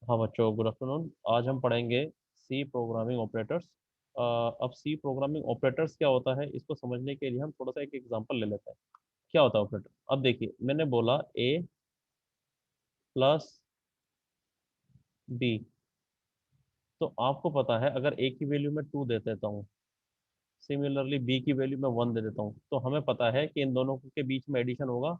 हाँ बच्चों, good afternoon. आज हम पढ़ेंगे सी प्रोग्रामिंग ऑपरेटर्स। अब सी प्रोग्रामिंग ऑपरेटर्स क्या होता है, इसको समझने के लिए हम थोड़ा सा एक एग्जांपल ले लेते हैं। क्या होता है ऑपरेटर? अब देखिए, मैंने बोला ए प्लस बी, तो आपको पता है अगर ए की वैल्यू मैं 2 दे देता हूँ, सिमिलरली बी की वैल्यू मैं 1 दे देता हूँ, तो हमें पता है कि इन दोनों के बीच में एडिशन होगा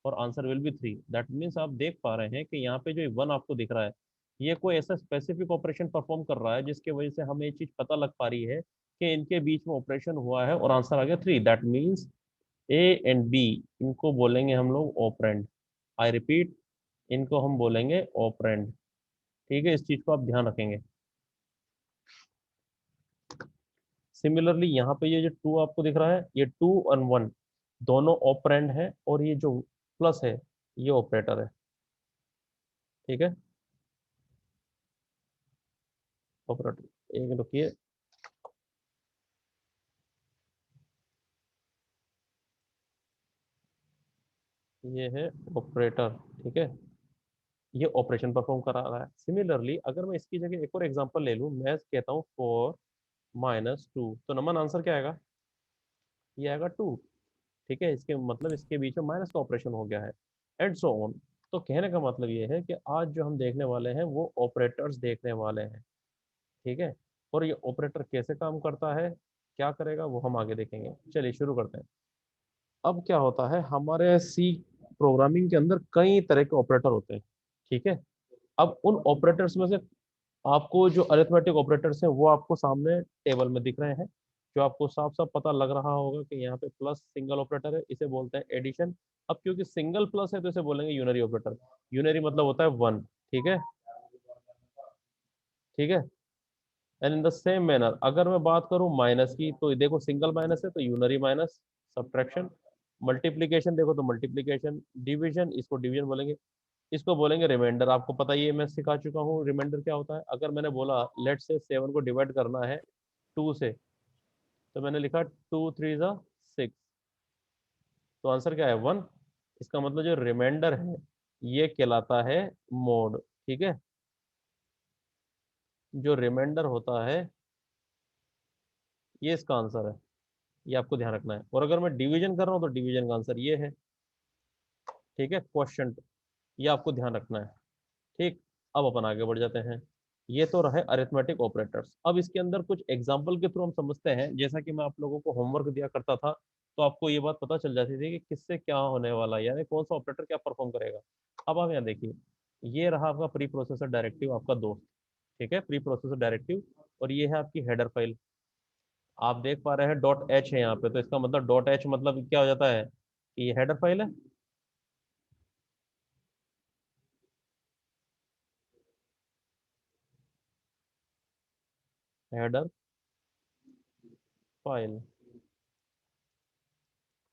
और answer will be 3। That means आप देख पा रहे हैं कि यहाँ पे जो 1 आपको दिख रहा है, ये कोई ऐसा स्पेसिफिक ऑपरेशन परफॉर्म कर रहा है जिसकी वजह से हमें ये चीज पता लग पा रही है कि इनके बीच में ऑपरेशन हुआ है और आंसर आ गया 3। That means a and b, इनको बोलेंगे हम लोग ऑपरेंड। आई रिपीट, इनको हम बोलेंगे ऑपरेंड। ठीक है, इस चीज को आप ध्यान रखेंगे। सिमिलरली यहाँ पे ये जो 2 आपको दिख रहा है, ये 2 और 1 दोनों ऑपरेंड है, और ये जो प्लस है ये ऑपरेटर है। ठीक है, ऑपरेटर। एक रुकिए, ये है ऑपरेटर। ठीक है, ये ऑपरेशन परफॉर्म करा रहा है। सिमिलरली अगर मैं इसकी जगह एक और एग्जांपल ले लूं, मैं कहता हूँ 4 - 2, तो नंबर आंसर क्या आएगा? ये आएगा 2। ठीक है, इसके मतलब इसके बीच में माइनस का ऑपरेशन हो गया है, एंड सो ऑन। तो कहने का मतलब ये है कि आज जो हम देखने वाले हैं वो ऑपरेटर्स देखने वाले हैं। ठीक है, और ये ऑपरेटर कैसे काम करता है, क्या करेगा, वो हम आगे देखेंगे। चलिए शुरू करते हैं। अब क्या होता है, हमारे सी प्रोग्रामिंग के अंदर कई तरह के ऑपरेटर होते हैं। ठीक है, अब उन ऑपरेटर्स में से आपको जो अरिथमेटिक ऑपरेटर्स हैं वो आपको सामने टेबल में दिख रहे हैं, जो आपको साफ साफ पता लग रहा होगा कि यहाँ पे प्लस सिंगल ऑपरेटर है, इसे बोलते हैं एडिशन। अब क्योंकि सिंगल प्लस है तो इसे बोलेंगे यूनरी ऑपरेटर। यूनरी मतलब होता है 1। ठीक है, ठीक है। And in the same manner अगर मैं बात करूं माइनस की, तो देखो सिंगल माइनस है तो यूनरी माइनस, सब्ट्रैक्शन। मल्टीप्लीकेशन देखो तो मल्टीप्लीकेशन। डिवीजन, इसको डिवीजन बोलेंगे। इसको बोलेंगे रिमाइंडर। आपको पता ही है, मैं सिखा चुका हूँ रिमाइंडर क्या होता है। अगर मैंने बोला लेट से 7 को डिवाइड करना है 2 से, तो मैंने लिखा 2 3 ज़ा 6, तो आंसर क्या है 1। इसका मतलब जो रिमाइंडर है ये कहलाता है मोड। ठीक है, जो रिमाइंडर होता है ये इसका आंसर है। ये आपको ध्यान रखना है। और अगर मैं डिवीजन कर रहा हूँ तो डिवीजन का आंसर ये है। ठीक है, क्वेश्चन, ये आपको ध्यान रखना है। ठीक, अब अपन आगे बढ़ जाते हैं। ये तो रहे अरिथमेटिक ऑपरेटर्स। अब इसके अंदर कुछ एग्जाम्पल के थ्रू हम समझते हैं। जैसा कि मैं आप लोगों को होमवर्क दिया करता था, तो आपको ये बात पता चल जाती थी कि किससे क्या होने वाला है, यानी कौन सा ऑपरेटर क्या परफॉर्म करेगा। अब आप यहाँ देखिए, ये रहा आपका प्री प्रोसेसर डायरेक्टिव, आपका दोस्त। ठीक है, प्री प्रोसेसर डायरेक्टिव, और ये है आपकी हेडर फाइल। आप देख पा रहे हैं डॉट एच है यहाँ पे, तो इसका मतलब डॉट एच मतलब क्या हो जाता है कि ये हेडर फाइल है। हेडर फाइल,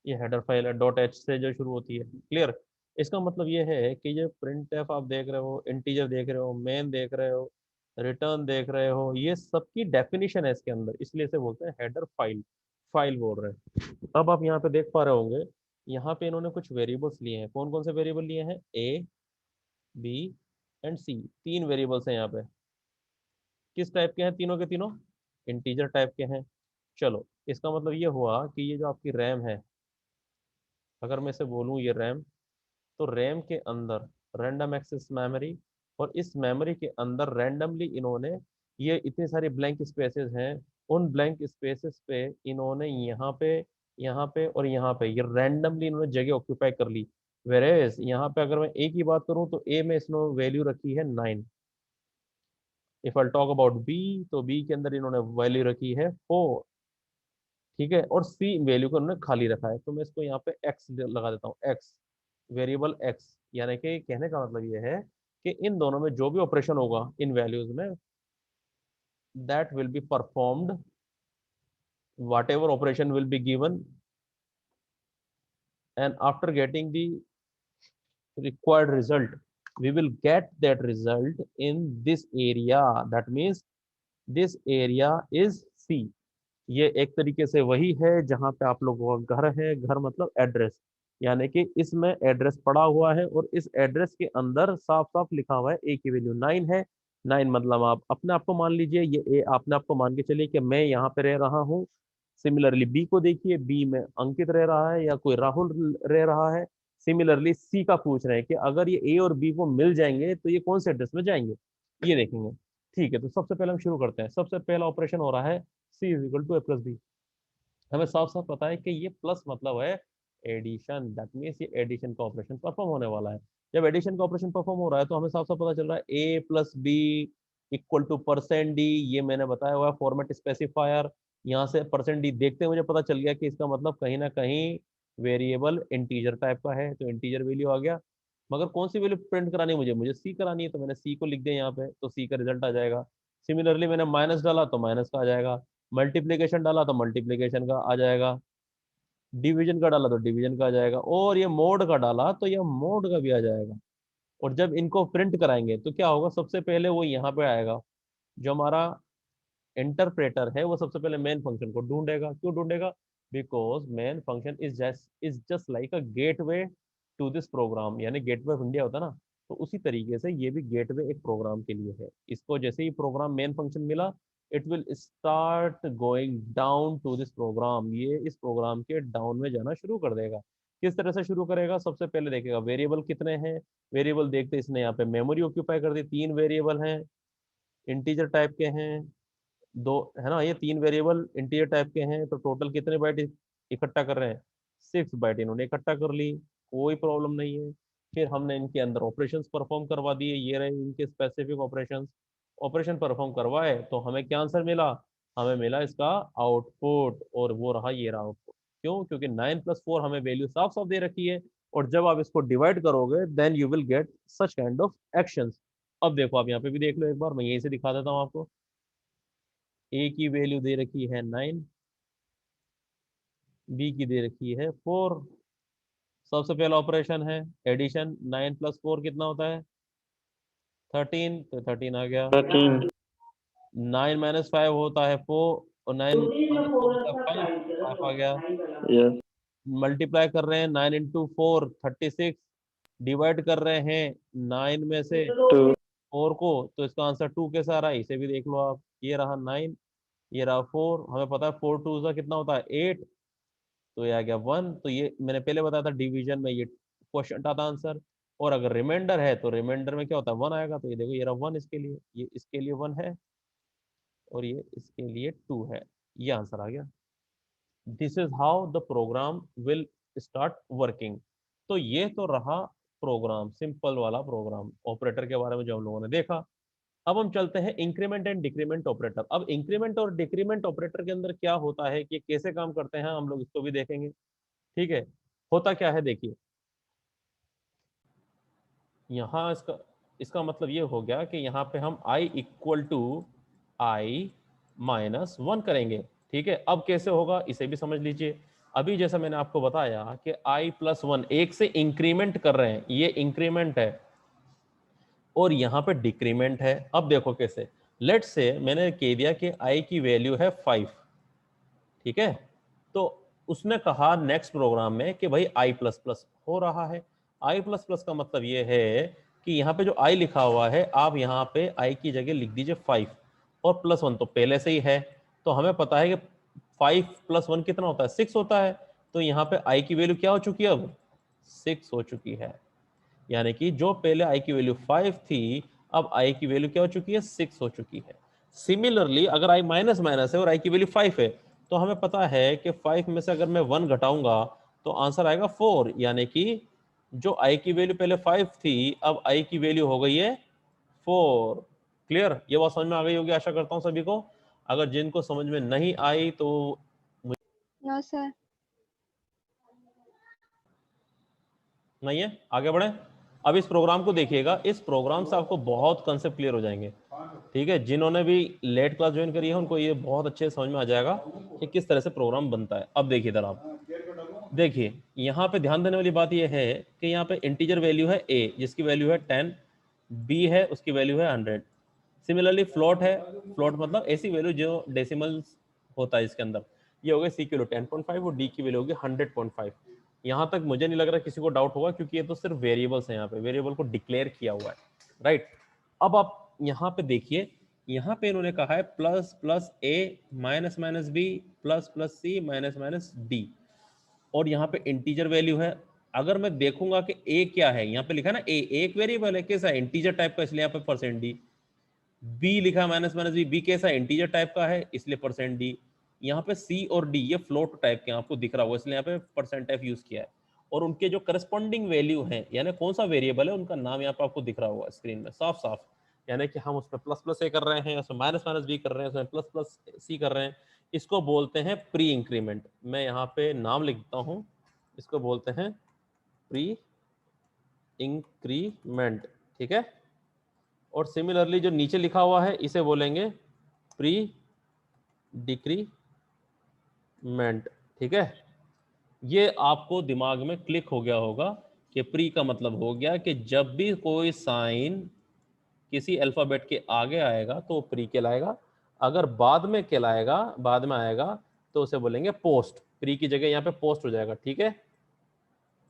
ये हेडर फाइल है, डॉट एच से जो शुरू होती है। क्लियर? इसका मतलब ये है कि ये प्रिंट एफ आप देख रहे हो, इंटीजर देख रहे हो, मेन देख रहे हो, रिटर्न देख रहे हो, ये सबकी डेफिनेशन है इसके अंदर, इसलिए इसे बोलते हैं हेडर फाइल। फाइल बोल रहे हैं। अब आप यहाँ पे देख पा रहे होंगे, यहाँ पे इन्होंने कुछ वेरिएबल्स लिए हैं। कौन कौन से वेरिएबल लिए हैं? ए, बी एंड सी, 3 वेरिएबल्स हैं यहाँ पे। किस टाइप के हैं तीनों के तीनों? इंटीजर टाइप के हैं। चलो, इसका मतलब ये हुआ कि ये जो आपकी रैम है, अगर मैं इसे बोलूँ ये रैम, तो रैम के अंदर रैंडम एक्सेस मेमोरी, और इस मेमोरी के अंदर रैंडमली इन्होंने, ये इतने सारे ब्लैंक स्पेसेस हैं, उन ब्लैंक स्पेसेस पे इन्होंने यहाँ पे और यहाँ पे ये रैंडमली इन्होंने जगह ऑक्यूपाई कर ली। वेरेज यहाँ पे अगर मैं ए की बात करूँ तो ए में इसने वैल्यू रखी है 9। If I talk about b, तो बी के अंदर इन्होंने वैल्यू रखी है 4। ठीक है, और सी वैल्यू को उन्होंने खाली रखा है, तो मैं इसको यहाँ पे एक्स लगा देता हूँ, एक्स, वेरिएबल एक्स। यानी कि कहने का मतलब ये है कि इन दोनों में जो भी ऑपरेशन होगा इन वैल्यूज में, that will be performed, what ever operation will be given, and after getting the required result, we will get that result in this area. That means this area is C। ये एक तरीके से वही है जहां पे आप लोगों का घर है, घर मतलब एड्रेस। यानी कि इसमें एड्रेस पड़ा हुआ है और इस एड्रेस के अंदर साफ साफ लिखा हुआ है ए की वैल्यू 9 है। 9 मतलब आप अपने आप को मान लीजिए, ये ए आपने आपको मान के चलिए कि मैं यहाँ पे रह रहा हूँ। सिमिलरली बी को देखिए, बी में अंकित रह रहा है या कोई राहुल रह रहा है। सिमिलरली सी का पूछ रहे हैं कि अगर ये ए और बी को मिल जाएंगे तो ये कौन से एड्रेस में जाएंगे, ये देखेंगे। ठीक है, तो सबसे पहले हम शुरू करते हैं। सबसे पहला ऑपरेशन हो रहा है C is equal to A plus B. हमें साफ साफ पता है कि ये प्लस मतलब है एडिशन, दैट मीन्स ये एडिशन का ऑपरेशन परफॉर्म होने वाला है। जब एडिशन का ऑपरेशन परफॉर्म हो रहा है तो हमें साफ साफ पता चल रहा है A plus B equal to percent D, ये मैंने बताया हुआ है फॉर्मेट स्पेसिफायर। यहाँ से परसेंट डी देखते हुए मुझे पता चल गया कि इसका मतलब कहीं ना कहीं वेरिएबल इंटीजर टाइप का है, तो इंटीजर वैल्यू आ गया। मगर कौन सी वैल्यू प्रिंट करानी है मुझे सी करानी है, तो मैंने सी को लिख दिया यहाँ पे, तो सी का रिजल्ट आ जाएगा। सिमिलरली मैंने माइनस डाला तो माइनस का आ जाएगा, मल्टीप्लीकेशन डाला तो मल्टीप्लीकेशन का आ जाएगा, डिवीजन का डाला तो डिवीजन का आ जाएगा, और ये मोड का डाला तो ये मोड का भी आ जाएगा। और जब इनको प्रिंट कराएंगे तो क्या होगा, सबसे पहले वो यहाँ पे आएगा, जो हमारा इंटरप्रेटर है वो सबसे पहले मेन फंक्शन को ढूंढेगा। क्यों ढूंढेगा? Because main function is just like a gateway to this program, यानी गेटवे ऑफ इंडिया होता है ना, तो उसी तरीके से ये भी गेटवे एक प्रोग्राम के लिए है। इसको जैसे ही प्रोग्राम मेन फंक्शन मिला, it will start going down to this program, ये इस प्रोग्राम के डाउन में जाना शुरू कर देगा। किस तरह से शुरू करेगा? सबसे पहले देखेगा वेरिएबल कितने हैं। वेरिएबल देखते इसने यहाँ पे मेमोरी ऑक्यूपाई कर दी, 3 वेरिएबल हैं, इंटीजर टाइप के हैं, दो है ना, ये 3 वेरिएबल इंटीजर टाइप के हैं, तो टोटल कितने बाइट इकट्ठा कर रहे हैं? 6 बाइट इन्होंने इकट्ठा कर ली, कोई प्रॉब्लम नहीं है। फिर हमने इनके अंदर ऑपरेशंस परफॉर्म करवा दिए, ये रहे इनके स्पेसिफिक ऑपरेशंस। ऑपरेशन परफॉर्म करवाए तो हमें क्या आंसर मिला? हमें मिला इसका आउटपुट, और वो रहा ये रहा आउटपुट। क्यों? क्योंकि 9 + 4 हमें वैल्यू साफ साफ दे रखी है, और जब आप इसको डिवाइड करोगे then you will get such kind of actions. अब देखो, आप यहाँ पे भी देख लो एक बार, मैं यहीं से दिखा देता हूँ आपको। ए की वैल्यू दे रखी है 9, बी की दे रखी है 4। सबसे पहला ऑपरेशन है एडिशन, 9 + 4 कितना होता है? 13, तो 13 आ गया। 9 - 5 होता है 4, और 9 - 4 होता है 5, 5 आ गया। Yes. मल्टीप्लाई कर रहे हैं 9 × 4 36, डिवाइड कर रहे हैं 9 में से 2. 4 को, तो इसका आंसर 2 कैसे आ रहा है? इसे भी देख लो आप, ये रहा 9, ये रहा 4। हमें पता है 4 2 का कितना होता है? 8, तो ये आ गया 1। तो ये मैंने पहले बताया था डिवीजन में ये क्वेश्चन था आंसर। और अगर रिमाइंडर है तो रिमाइंडर में क्या होता है? 1 आएगा। तो ये देखो, ये रहा 1 इसके लिए, ये इसके लिए 1 है, और ये इसके लिए 2 है। ये आंसर आ गया। This is how the program will start working. तो ये तो रहा प्रोग्राम, सिंपल वाला प्रोग्राम ऑपरेटर के बारे में जो हम लोगों ने देखा। अब हम चलते हैं इंक्रीमेंट एंड डिक्रीमेंट ऑपरेटर। अब इंक्रीमेंट और डिक्रीमेंट ऑपरेटर के अंदर क्या होता है, कि कैसे काम करते हैं हम लोग इसको भी देखेंगे। ठीक है, होता क्या है देखिए, यहाँ इसका इसका मतलब ये हो गया कि यहाँ पे हम i = i-1 करेंगे। ठीक है, अब कैसे होगा इसे भी समझ लीजिए। अभी जैसा मैंने आपको बताया कि i+1 एक से इंक्रीमेंट कर रहे हैं, ये इंक्रीमेंट है, और यहाँ पे डिक्रीमेंट है। अब देखो कैसे, लेट्स से मैंने कह दिया कि i की वैल्यू है 5। ठीक है, तो उसने कहा नेक्स्ट प्रोग्राम में कि भाई i++ हो रहा है। i++ का मतलब ये है कि यहाँ पे जो i लिखा हुआ है, आप यहाँ पे i की जगह लिख दीजिए 5, और +1 तो पहले से ही है। तो हमें पता है कि 5 + 1 कितना होता है? 6 होता है। तो यहाँ पे i की वैल्यू क्या हो चुकी है? अब 6 हो चुकी है। यानी कि जो पहले i की वैल्यू 5 थी, अब i की वैल्यू क्या हो चुकी है? 6 हो चुकी है। सिमिलरली अगर i माइनस माइनस है और i की वैल्यू 5 है, तो हमें पता है कि 5 में से अगर मैं 1 घटाऊंगा तो आंसर आएगा 4। यानी कि जो i की वैल्यू पहले 5 थी, अब i की वैल्यू हो गई है 4। क्लियर? ये बात समझ में आ गई होगी आशा करता हूँ सभी को। अगर जिनको समझ में नहीं आई तो नो सर। नहीं है, आगे बढ़े। अब इस प्रोग्राम को देखिएगा, इस प्रोग्राम से आपको बहुत कंसेप्ट क्लियर हो जाएंगे। ठीक है, जिन्होंने भी लेट क्लास ज्वाइन करी है उनको ये बहुत अच्छे समझ में आ जाएगा कि किस तरह से प्रोग्राम बनता है। अब देखिए इधर, आप देखिए यहाँ पे ध्यान देने वाली बात ये है कि यहाँ पे इंटीजर वैल्यू है a, जिसकी वैल्यू है 10, b है उसकी वैल्यू है 100। सिमिलरली फ्लोट है, फ्लोट मतलब ऐसी वैल्यू जो डेसिमल होता है इसके अंदर। ये हो गया c की वैल्यू 10.5 और d की वैल्यू होगी 100.5। यहाँ तक मुझे नहीं लग रहा किसी को डाउट होगा, क्योंकि ये तो सिर्फ वेरिएबल्स हैं, यहाँ पे वेरिएबल को डिक्लेयर किया हुआ है, राइट। अब आप यहाँ पे देखिए, यहाँ पे इन्होंने कहा है plus plus A minus minus B plus plus C minus minus D, और यहाँ पे इंटीजर वैल्यू है। अगर मैं देखूंगा कि ए क्या है, यहाँ पे लिखा है ना ए, एक वेरिएबल है, कैसा है, इंटीजर टाइप का, इसलिए यहाँ पे परसेंट डी। बी लिखा माइनस माइनस बी, बी कैसा इंटीजर टाइप का है, इसलिए परसेंट डी। यहाँ पे सी और डी ये फ्लोट टाइप के आपको दिख रहा होगा, इसलिए यहाँ पे परसेंट एफ यूज किया है। और उनके जो करस्पॉन्डिंग वैल्यू है, यानी कौन सा वेरिएबल है, उनका नाम यहाँ पे आपको दिख रहा होगा स्क्रीन में साफ साफ। यानी कि हम उसमें प्लस प्लस ए कर रहे हैं, उसमें माइनस माइनस बी कर रहे हैं, उसमें प्लस प्लस सी कर रहे हैं। इसको बोलते हैं प्री इंक्रीमेंट। मैं यहाँ पे नाम लिख देता हूँ, इसको बोलते हैं प्री इंक्रीमेंट, ठीक है। और सिमिलरली जो नीचे लिखा हुआ है इसे बोलेंगे प्री डिक्रीमेंट, ठीक है। ये आपको दिमाग में क्लिक हो गया होगा कि प्री का मतलब हो गया कि जब भी कोई साइन किसी अल्फाबेट के आगे आएगा तो प्री कहलाएगा, अगर बाद में कहलाएगा, बाद में आएगा, तो उसे बोलेंगे पोस्ट। प्री की जगह यहाँ पे पोस्ट हो जाएगा, ठीक है।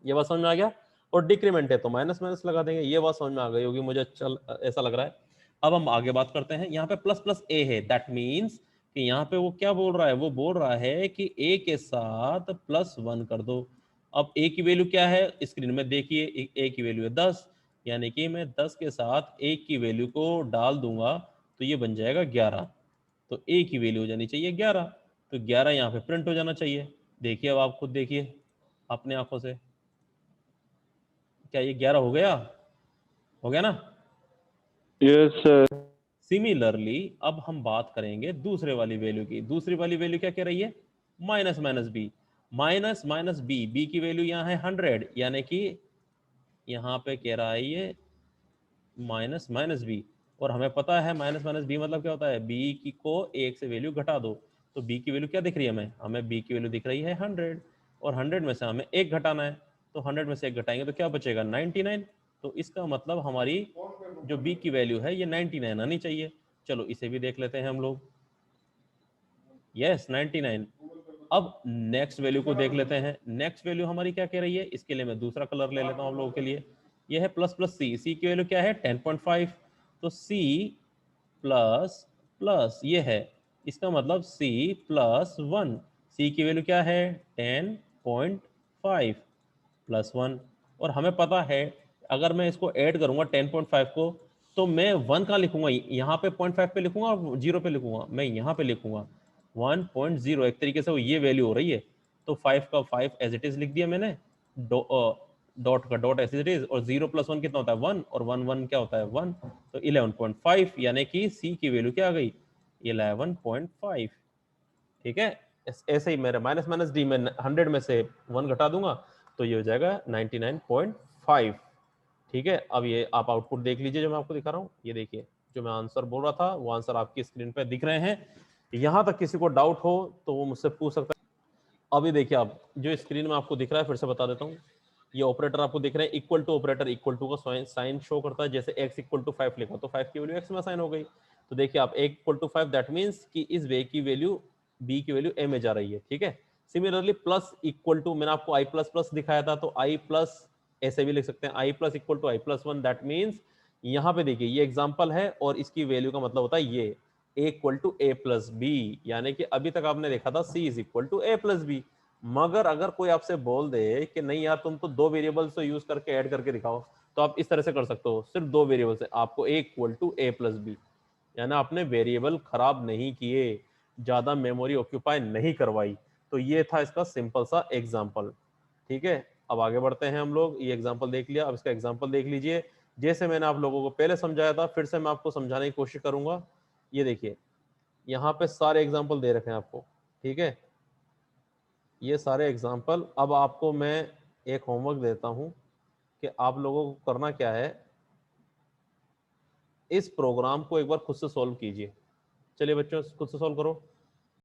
ये बात समझ में आ गया। और डिक्रीमेंट है तो माइनस माइनस लगा देंगे। ये बात समझ में आ गई होगी मुझे, चल ऐसा लग रहा है। अब हम आगे बात करते हैं। यहाँ पे प्लस प्लस ए है, दैट मीन्स कि यहाँ पे वो क्या बोल रहा है, वो बोल रहा है कि ए के साथ प्लस वन कर दो। अब ए की वैल्यू क्या है, स्क्रीन में देखिए, ए की वैल्यू है 10, यानी कि मैं 10 के साथ ए की वैल्यू को डाल दूंगा तो ये बन जाएगा 11। तो ए की वैल्यू हो जानी चाहिए 11, तो 11 यहाँ पे प्रिंट हो जाना चाहिए। देखिए अब आप खुद देखिए अपने आंखों से, क्या ये 11 हो गया, हो गया ना। Yes sir. सिमिलरली अब हम बात करेंगे दूसरे वाली वैल्यू की। दूसरी वाली वैल्यू क्या कह रही है, minus minus b. Minus minus b, b की वैल्यू यहाँ है 100, यानी कि यहाँ पे कह रहा है ये माइनस माइनस बी। और हमें पता है माइनस माइनस बी मतलब क्या होता है, बी की को एक से वैल्यू घटा दो। तो बी की वैल्यू क्या दिख रही है हमें, हमें बी की वैल्यू दिख रही है 100, और 100 में से हमें एक घटाना है। तो 100 में से एक घटाएंगे तो क्या बचेगा, 99। तो इसका मतलब हमारी जो बी की वैल्यू है ये 99 आनी चाहिए। चलो इसे भी देख लेते हैं हम लोग, यस 99। अब नेक्स्ट वैल्यू को देख लेते हैं। नेक्स्ट वैल्यू हमारी क्या कह रही है, इसके लिए मैं दूसरा कलर ले लेता हूं आप लोगों के लिए। यह है प्लस प्लस सी। सी की वैल्यू क्या है 10.5, तो सी प्लस प्लस ये है, इसका मतलब सी प्लस वन। सी की वैल्यू क्या है 10.5 प्लस वन। और हमें पता है अगर मैं इसको ऐड करूंगा 10.5 को, तो मैं वन का लिखूंगा, यहाँ पे 0.5 पे लिखूंगा और जीरो पे लिखूंगा, मैं यहाँ पे लिखूंगा 1.0। एक तरीके से वो ये वैल्यू हो रही है। तो 5 का 5 एज इट इज लिख दिया मैंने, डॉट का डॉट एज इट इज, और 0 प्लस 1 कितना होता है 1, और 1 1 क्या होता है 1। तो 11.5, यानी कि सी की वैल्यू क्या आ गई 11.5, ठीक है। ऐसे ही मेरे माइनस माइनस डी में 100 में से 1 घटा दूंगा तो ये हो जाएगा 99.5, ठीक है। अब ये आप आउटपुट देख लीजिए जो मैं आपको दिखा रहा हूँ। ये देखिए जो मैं आंसर बोल रहा था वो आंसर आपकी स्क्रीन पे दिख रहे हैं। यहां तक किसी को डाउट हो तो वो मुझसे पूछ सकता है। अभी देखिए आप जो स्क्रीन में आपको दिख रहा है, फिर से बता देता हूँ। ये ऑपरेटर आपको दिख रहे हैं, equal to operator, equal to का साइन शो करता है। जैसे x इक्वल टू 5 लिखा तो 5 की वैल्यू x में साइन हो गई। तो देखिए आप a equal to 5, that means कि इस वे की वैल्यू b की वैल्यू a में जा रही है, ठीक है। सिमिलरली प्लस इक्वल टू, मैंने आपको i प्लस प्लस दिखाया था, तो i प्लस ऐसे भी लिख सकते हैं, i plus equal to i plus 1, that means यहाँ पे देखिए ये एग्जाम्पल है और इसकी वैल्यू का मतलब होता है ये a equal to a plus b. यानी कि अभी तक आपने देखा था c is equal to a plus b. मगर अगर कोई आपसे बोल दे कि नहीं यार तुम तो दो वेरिएबल्स तो यूज करके ऐड करके दिखाओ, तो आप इस तरह से कर सकते हो, सिर्फ दो वेरिएबल्स है, आपको a equal to a plus b, यानी आपने वेरिएबल खराब नहीं किए, ज्यादा मेमोरी ऑक्यूपाई नहीं करवाई। तो ये था इसका सिंपल सा एग्जाम्पल, ठीक है। अब आगे बढ़ते हैं हम लोग। ये एग्जाम्पल देख लिया, अब इसका एग्जाम्पल देख लीजिए। जैसे मैंने आप लोगों को पहले समझाया था, फिर से मैं आपको समझाने की कोशिश करूंगा। ये देखिए यहाँ पे सारे एग्जाम्पल दे रखे हैं आपको, ठीक है, ये सारे एग्जाम्पल। अब आपको मैं एक होमवर्क देता हूं कि आप लोगों को करना क्या है, इस प्रोग्राम को एक बार खुद से सॉल्व कीजिए। चलिए बच्चों खुद से सॉल्व करो।